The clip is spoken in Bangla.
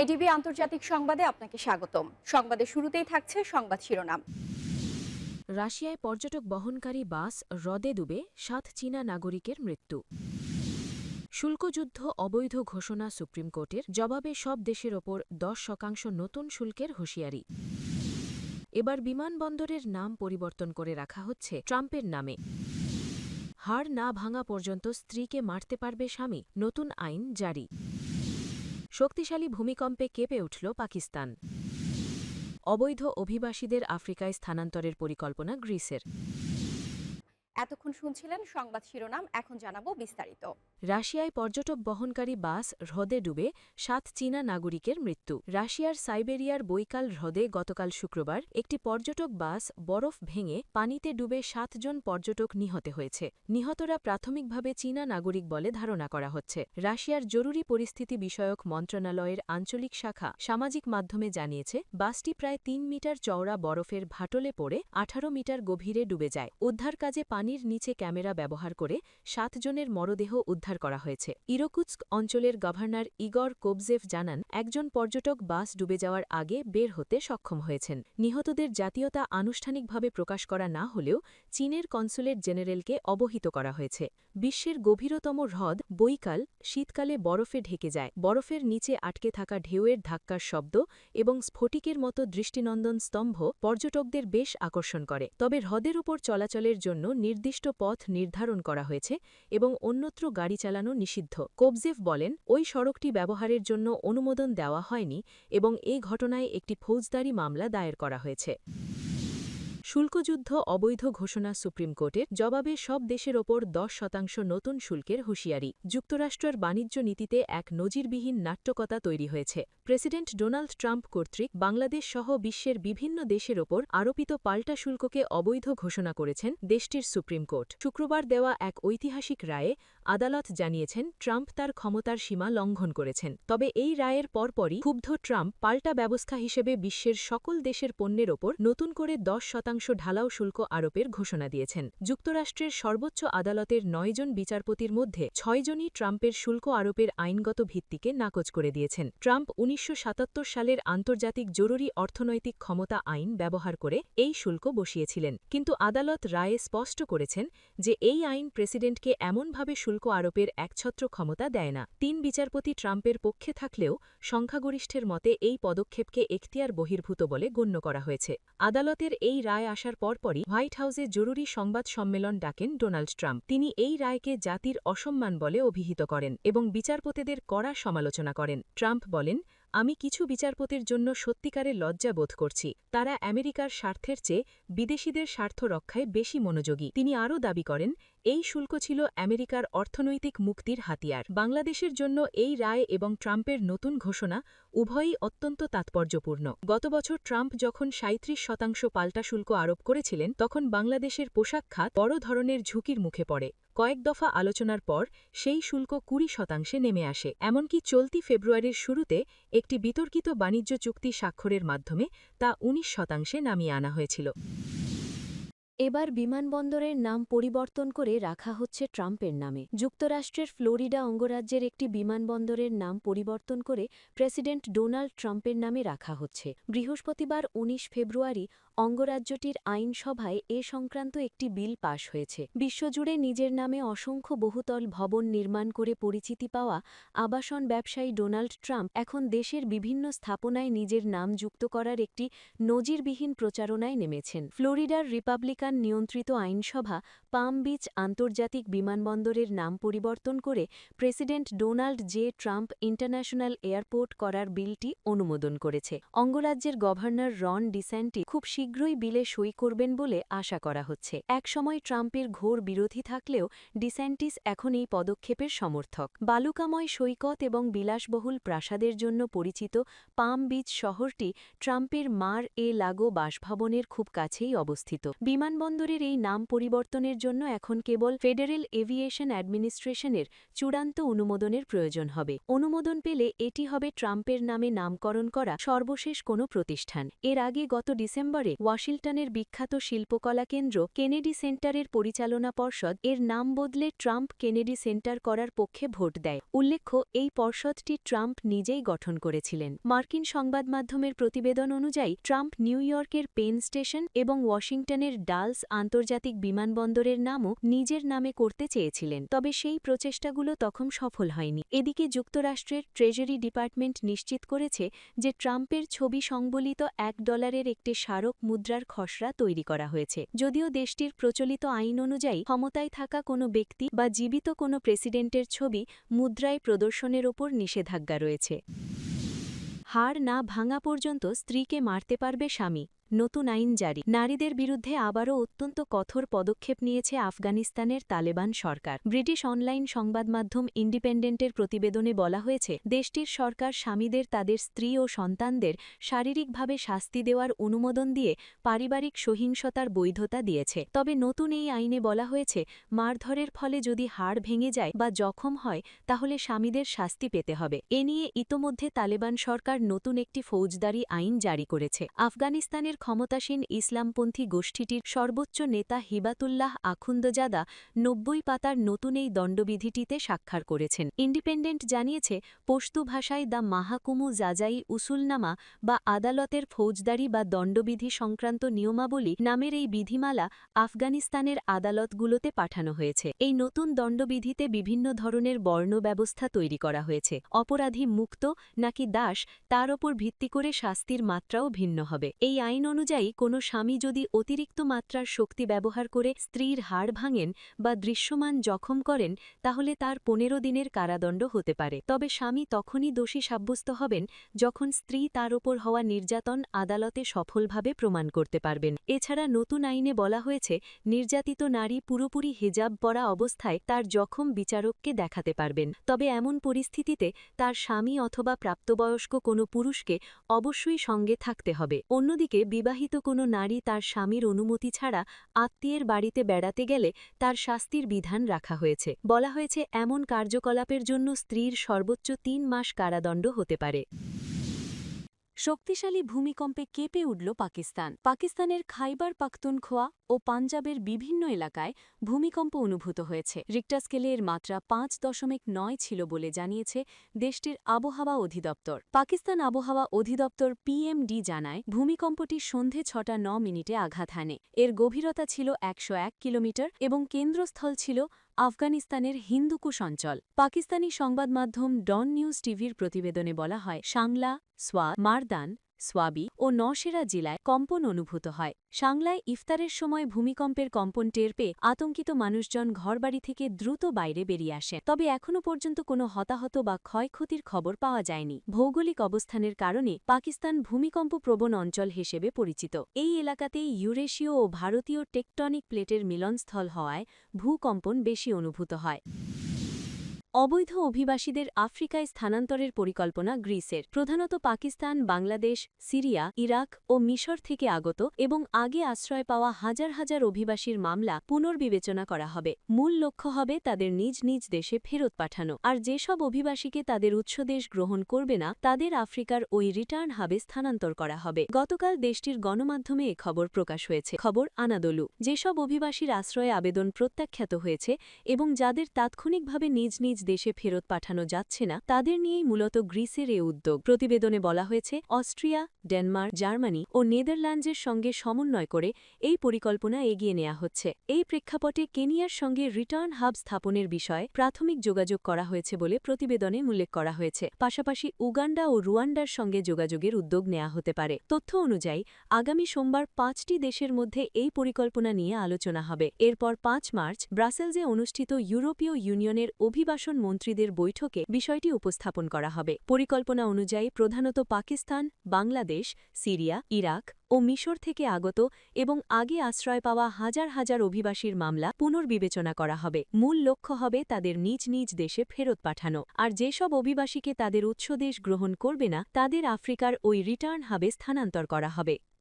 এডিবি আন্তর্জাতিক সংবাদে আপনাকে স্বাগতম। সংবাদের শুরুতেই থাকছে সংবাদ শিরোনাম। রাশিয়ায় পর্যটক বহনকারী বাস হ্রদে ডুবে ৭ চীনা নাগরিকের মৃত্যু। শুল্কযুদ্ধ অবৈধ ঘোষণা সুপ্রিম কোর্টের, জবাবে সব দেশের ওপর ১০% নতুন শুল্কের হুঁশিয়ারি। এবার বিমানবন্দরের নাম পরিবর্তন করে রাখা হচ্ছে ট্রাম্পের নামে। হাড় না ভাঙা পর্যন্ত স্ত্রীকে মারতে পারবে স্বামী, নতুন আইন জারি। শক্তিশালী ভূমিকম্পে কেঁপে উঠল পাকিস্তান। অবৈধ অভিবাসীদের আফ্রিকায় স্থানান্তরের পরিকল্পনা গ্রিসের। এতক্ষণ শুনছিলেন সংবাদ শিরোনাম, এখন জানাবো বিস্তারিত। রাশিয়ায় পর্যটক বহনকারী বাস হ্রদে ডুবে ৭ চীনা নাগরিকের মৃত্যু। রাশিয়ার সাইবেরিয়ার বৈকাল হ্রদে গতকাল শুক্রবার একটি পর্যটক বাস বরফ ভেঙে পানিতে ডুবে ৭ জন পর্যটক নিহত হয়েছে। নিহতরা প্রাথমিকভাবে চীনা নাগরিক বলে ধারণা করা হচ্ছে। রাশিয়ার জরুরি পরিস্থিতি বিষয়ক মন্ত্রণালয়ের আঞ্চলিক শাখা সামাজিক মাধ্যমে জানিয়েছে, বাসটি প্রায় ৩ মিটার চওড়া বরফের ভাটলে পড়ে ১৮ মিটার গভীরে ডুবে যায়। উদ্ধার কাজে পানির নিচে ক্যামেরা ব্যবহার করে ৭ জনের মরদেহ উদ্ধার করা হয়েছে। ইরকুৎস্ক অঞ্চলের গভর্নর ইগর কোবজেভ জানান, একজন পর্যটক বাস ডুবে যাওয়ার আগে বের হতে সক্ষম হয়েছেন। নিহতদের জাতীয়তা আনুষ্ঠানিকভাবে প্রকাশ করা না হলেও চীনের কনসুলেট জেনারেলকে অবহিত করা হয়েছে। বিশ্বের গভীরতম হ্রদ বৈকাল শীতকালে বরফে ঢেকে যায়। বরফের নিচে আটকে থাকা ঢেউয়ের ধাক্কার শব্দ এবং স্ফটিকের মতো দৃষ্টিনন্দন স্তম্ভ পর্যটকদের বেশ আকর্ষণ করে। তবে হ্রদের উপর চলাচলের জন্য নির্দিষ্ট পথ নির্ধারণ করা হয়েছে এবং অন্যত্র গাড়ি চালানো নিষিদ্ধ। কোবজেভ বলেন, ওই সড়কটি ব্যবহারের জন্য অনুমোদন দেওয়া হয়নি এবং এই ঘটনায় একটি ফৌজদারি মামলা দায়ের করা হয়েছে। শুল্কযুদ্ধ অবৈধ ঘোষণা সুপ্রিম কোর্টের, জবাবে সব দেশের ওপর ১০% নতুন শুল্কের হুঁশিয়ারি। যুক্তরাষ্ট্রের বাণিজ্য নীতিতে এক নজিরবিহীন নাট্যকতা তৈরি হয়েছে। প্রেসিডেন্ট ডোনাল্ড ট্রাম্প কর্তৃক বাংলাদেশ সহ বিশ্বের বিভিন্ন দেশের ওপর আরোপিত পাল্টা শুল্ককে অবৈধ ঘোষণা করেছেন দেশটির সুপ্রিম কোর্ট। শুক্রবার দেওয়া এক ঐতিহাসিক রায়ে আদালত জানিয়েছেন, ট্রাম্প তার ক্ষমতার সীমা লঙ্ঘন করেছেন। তবে এই রায়ের পরপরই ক্ষুব্ধ ট্রাম্প পাল্টা ব্যবস্থা হিসেবে বিশ্বের সকল দেশের পণ্যের ওপর নতুন করে ১০% ঢালাও শুল্ক আরোপের ঘোষণা দিয়েছেন। যুক্তরাষ্ট্রের সর্বোচ্চ আদালতের ৯ জন বিচারপতির মধ্যে ৬ জনই ট্রাম্পের শুল্ক আরোপের আইনগত ভিত্তিকে নাকচ করে দিয়েছেন। ট্রাম্প ১৯৭৭ সালের আন্তর্জাতিক জরুরি অর্থনৈতিক ক্ষমতা আইন ব্যবহার করে এই শুল্ক বসিয়েছিলেন, কিন্তু আদালত রায়ে স্পষ্ট করেছেন যে এই আইন প্রেসিডেন্টকে এমনভাবে শুল্ক আরোপের একছত্র ক্ষমতা দেয় না। ৩ বিচারপতি ট্রাম্পের পক্ষে থাকলেও সংখ্যাগরিষ্ঠের মতে এই পদক্ষেপকে এখতিয়ার বহির্ভূত বলে গণ্য করা হয়েছে। আদালতের এই রায় আসার পরপরই হোয়াইট হাউসে জরুরি সংবাদ সম্মেলন ডাকেন ডোনাল্ড ট্রাম্প। তিনি এই রায়কে জাতির অসম্মান বলে অভিহিত করেন এবং বিচারপতিদের কড়া সমালোচনা করেন। ট্রাম্প বলেন, আমি কিছু বিচারপতির জন্য সত্যিকারের লজ্জা বোধ করছি। তারা আমেরিকার স্বার্থের চেয়ে বিদেশিদের স্বার্থ রক্ষায় বেশি মনোযোগী। তিনি আরও দাবি করেন, এই শুল্ক ছিল আমেরিকার অর্থনৈতিক মুক্তির হাতিয়ার। বাংলাদেশের জন্য এই রায় এবং ট্রাম্পের নতুন ঘোষণা উভয়ই অত্যন্ত তাৎপর্যপূর্ণ। গত বছর ট্রাম্প যখন ৩৭% পাল্টা শুল্ক আরোপ করেছিলেন, তখন বাংলাদেশের পোশাক খাত বড় ধরনের ঝুঁকির মুখে পড়ে। কয়েক দফা আলোচনার পর সেই শুল্ক ২০% নেমে আসে। এমনকি চলতি ফেব্রুয়ারির শুরুতে একটি বিতর্কিত বাণিজ্য চুক্তি স্বাক্ষরের মাধ্যমে তা ১৯% নামিয়ে আনা হয়েছিল। এবার বিমানবন্দরের নাম পরিবর্তন করে রাখা হচ্ছে ট্রাম্পের নামে। যুক্তরাষ্ট্রের ফ্লোরিডা অঙ্গরাজ্যের একটি বিমানবন্দরের নাম পরিবর্তন করে প্রেসিডেন্ট ডোনাল্ড ট্রাম্পের নামে রাখা হচ্ছে। বৃহস্পতিবার ১৯ ফেব্রুয়ারি অঙ্গরাজ্যটির আইনসভায় এ সংক্রান্ত একটি বিল পাশ হয়েছে। বিশ্বজুড়ে নিজের নামে অসংখ্য বহুতল ভবন নির্মাণ করে পরিচিতি পাওয়া আবাসন ব্যবসায়ী ডোনাল্ড ট্রাম্প এখন দেশের বিভিন্ন স্থাপনায় নিজের নাম যুক্ত করার একটি নজিরবিহীন প্রচারণায় নেমেছেন। ফ্লোরিডার রিপাবলিকান নিয়ন্ত্রিত আইনসভা পাম বিচ আন্তর্জাতিক বিমানবন্দরের নাম পরিবর্তন করে president Donald J Trump international airport করার বিলটি অনুমোদন করেছে। অঙ্গরাজ্যের গভর্নর রন ডিস্যান্টিস খুব শীঘ্রই বিলে সই করবেন বলে আশা করা হচ্ছে। একসময় ট্রাম্পের ঘোর বিরোধী থাকলেও ডিস্যান্টিস এখন এই পদক্ষেপের সমর্থক। বালুকাময় সৈকত এবং বিলাসবহুল প্রাসাদের জন্য পরিচিত পাম বিচ শহরটি ট্রাম্পের মার-এ-লাগো বাসভবনের খুব কাছেই অবস্থিত। বিমানবন্দর বিমানবন্দরের এই নাম পরিবর্তনের জন্য এখন কেবল ফেডারেল এভিয়েশন অ্যাডমিনিস্ট্রেশনের চূড়ান্ত অনুমোদনের প্রয়োজন হবে। অনুমোদন পেলে এটি হবে ট্রাম্পের নামে নামকরণ করা সর্বশেষ কোনো প্রতিষ্ঠান। এর আগে গত ডিসেম্বরে ওয়াশিংটনের বিখ্যাত শিল্পকলা কেন্দ্র কেনেডি সেন্টারের পরিচালনা পর্ষদ এর নাম বদলে ট্রাম্প কেনেডি সেন্টার করার পক্ষে ভোট দেয়। উল্লেখ্য, এই পর্ষদটি ট্রাম্প নিজেই গঠন করেছিলেন। মার্কিন সংবাদ মাধ্যমের প্রতিবেদন অনুযায়ী ট্রাম্প নিউ ইয়র্কের পেন স্টেশন এবং ওয়াশিংটনের ডালস আন্তর্জাতিক বিমানবন্দরের নামও নিজের নামে করতে চেয়েছিলেন, তবে সেই প্রচেষ্টাগুলো তখন সফল হয়নি। এদিকে যুক্তরাষ্ট্রের ট্রেজারি ডিপার্টমেন্ট নিশ্চিত করেছে যে ট্রাম্পের ছবি সংবলিত $1 একটি স্মারক মুদ্রার খসড়া তৈরি করা হয়েছে। যদিও দেশটির প্রচলিত আইন অনুযায়ী ক্ষমতায় থাকা কোনো ব্যক্তি বা জীবিত কোনো প্রেসিডেন্টের ছবি মুদ্রায় প্রদর্শনের ওপর নিষেধাজ্ঞা রয়েছে। হাড় না ভাঙা পর্যন্ত স্ত্রীকে মারতে পারবে স্বামী, নতুন আইন জারি। নারীদের বিরুদ্ধে আবারও অত্যন্ত কঠোর পদক্ষেপ নিয়েছে আফগানিস্তানের তালেবান সরকার। ব্রিটিশ অনলাইন সংবাদ মাধ্যম ইন্ডিপেন্ডেন্টের প্রতিবেদনে বলা হয়েছে, দেশটির সরকার স্বামীদের তাদের স্ত্রী ও সন্তানদের শারীরিকভাবে শাস্তি দেওয়ার অনুমোদন দিয়ে পারিবারিক সহিংসতার বৈধতা দিয়েছে। তবে নতুন এই আইনে বলা হয়েছে, মারধরের ফলে যদি হাড় ভেঙে যায় বা জখম হয় তাহলে স্বামীদের শাস্তি পেতে হবে। এ নিয়ে ইতোমধ্যে তালেবান সরকার নতুন একটি ফৌজদারি আইন জারি করেছে। আফগানিস্তানের ক্ষমতাসীন ইসলামপন্থী গোষ্ঠীটির সর্বোচ্চ নেতা হিবাতুল্লাহ আখুন্দজাদা ৯০ পাতার নতুন এই দণ্ডবিধিটিতে স্বাক্ষর করেছেন। ইন্ডিপেন্ডেন্ট জানিয়েছে, পশতু ভাষায় দ্য মাহাকুমু জাজাই উসুলনামা বা আদালতের ফৌজদারি বা দণ্ডবিধি সংক্রান্ত নিয়মাবলী নামের এই বিধিমালা আফগানিস্তানের আদালতগুলোতে পাঠানো হয়েছে। এই নতুন দণ্ডবিধিতে বিভিন্ন ধরনের বর্ণ ব্যবস্থা তৈরি করা হয়েছে। অপরাধী মুক্ত নাকি দাস তার ওপর ভিত্তি করে শাস্তির মাত্রাও ভিন্ন হবে। এই আইন অনুযায়ী কোনো স্বামী যদি অতিরিক্ত মাত্রার শক্তি ব্যবহার করে স্ত্রীর হাড় ভাঙেন বা দৃশ্যমান জখম করেন তাহলে তার ১৫ দিনের কারাদণ্ড হতে পারে। তবে স্বামী তখনই দোষী সাব্যস্ত হবেন যখন স্ত্রী তার ওপর হওয়া নির্যাতন আদালতে সফলভাবে প্রমাণ করতে পারবেন। এছাড়া নতুন আইনে বলা হয়েছে, নির্যাতিত নারী পুরোপুরি হিজাব পরা অবস্থায় তার জখম বিচারককে দেখাতে পারবেন। তবে এমন পরিস্থিতিতে তার স্বামী অথবা প্রাপ্তবয়স্ক কোনো পুরুষকে অবশ্যই সঙ্গে থাকতে হবে। অন্যদিকে বিবাহিত কোনো নারী তার স্বামীর অনুমতি ছাড়া আত্মীয়ের বাড়িতে বেড়াতে গেলে তার শাস্তির বিধান রাখা হয়েছে। বলা হয়েছে, এমন কার্যকলাপের জন্য স্ত্রীর সর্বোচ্চ ৩ মাস কারাদণ্ড হতে পারে। শক্তিশালী ভূমিকম্পে কেঁপে উঠল পাকিস্তান। পাকিস্তানের খাইবার পাখতুনখোয়া ও পাঞ্জাবের বিভিন্ন এলাকায় ভূমিকম্প অনুভূত হয়েছে। রিক্টার স্কেলে এর মাত্রা ৫.৯ ছিল বলে জানিয়েছে দেশটির আবহাওয়া অধিদপ্তর। পাকিস্তান আবহাওয়া অধিদপ্তর পিএমডি জানায়, ভূমিকম্পটি সন্ধে ৬:০৯ আঘাত হানে। এর গভীরতা ছিল ১০১ কিলোমিটার এবং কেন্দ্রস্থল ছিল আফগানিস্তানের হিন্দুকুশ অঞ্চল। পাকিস্তানি সংবাদ মাধ্যম ডন নিউজ টিভির প্রতিবেদনে বলা হয়, সাংলা, সোয়াত, মারদান, সোয়াবি ও নওশেরা জেলায় কম্পন অনুভূত হয়। সাংলায় ইফতারের সময় ভূমিকম্পের কম্পন টের পেয়ে আতঙ্কিত মানুষজন ঘরবাড়ি থেকে দ্রুত বাইরে বেরিয়ে আসেন। তবে এখনও পর্যন্ত কোনো হতাহত বা ক্ষয়ক্ষতির খবর পাওয়া যায়নি। ভৌগোলিক অবস্থানের কারণে পাকিস্তান ভূমিকম্প প্রবণ অঞ্চল হিসেবে পরিচিত। এই এলাকাতেই ইউরেশীয় ও ভারতীয় টেকটনিক প্লেটের মিলনস্থল হওয়ায় ভূকম্পন বেশি অনুভূত হয়। অবৈধ অভিবাসীদের আফ্রিকায় স্থানান্তরের পরিকল্পনা গ্রিসের। প্রধানত পাকিস্তান, বাংলাদেশ, সিরিয়া, ইরাক ও মিশর থেকে আগত এবং আগে আশ্রয় পাওয়া হাজার হাজার অভিবাসীর মামলা পুনর্বিবেচনা করা হবে। মূল লক্ষ্য হবে তাদের নিজ নিজ দেশে ফেরত পাঠানো। আর যেসব অভিবাসীকে তাদের উৎসদেশ গ্রহণ করবে না তাদের আফ্রিকার ওই রিটার্ন হাবে স্থানান্তর করা হবে। গতকাল দেশটির গণমাধ্যমে এ খবর প্রকাশ হয়েছে। খবর আনাদোলু। যেসব অভিবাসীর আশ্রয়ে আবেদন প্রত্যাখ্যাত হয়েছে এবং যাদের তাৎক্ষণিকভাবে নিজ নিজ দেশে ফেরত পাঠানো যাচ্ছে না তাদের নিয়েই মূলত গ্রিসের এ উদ্যোগ। প্রতিবেদনে বলা হয়েছে, অস্ট্রিয়া, ডেনমার্ক, জার্মানি ও নেদারল্যান্ডসের সঙ্গে সমন্বয় করে এই পরিকল্পনা এগিয়ে নেওয়া হচ্ছে। এই প্রেক্ষাপটে কেনিয়ার সঙ্গে রিটার্ন হাব স্থাপনের বিষয়ে প্রাথমিক যোগাযোগ করা হয়েছে বলে প্রতিবেদনে উল্লেখ করা হয়েছে। পাশাপাশি উগান্ডা ও রুয়ান্ডার সঙ্গে যোগাযোগের উদ্যোগ নেওয়া হতে পারে। তথ্য অনুযায়ী আগামী সোমবার ৫টি দেশের মধ্যে এই পরিকল্পনা নিয়ে আলোচনা হবে। এরপর ৫ মার্চ ব্রাসেলসে অনুষ্ঠিত ইউরোপীয় ইউনিয়নের অভিবাসন মন্ত্রীদের বৈঠকে বিষয়টি উপস্থাপন করা হবে। পরিকল্পনা অনুযায়ী প্রধানত পাকিস্তান, বাংলাদেশ, সিরিয়া, ইরাক ও মিশর থেকে আগত এবং আগে আশ্রয় পাওয়া হাজার হাজার অভিবাসীর মামলা পুনর্বিবেচনা করা হবে। মূল লক্ষ্য হবে তাদের নিজ নিজ দেশে ফেরত পাঠানো। আর যেসব অভিবাসীকে তাদের উৎসদেশ গ্রহণ করবে না তাদের আফ্রিকার ওই রিটার্ন হাবে স্থানান্তর করা হবে।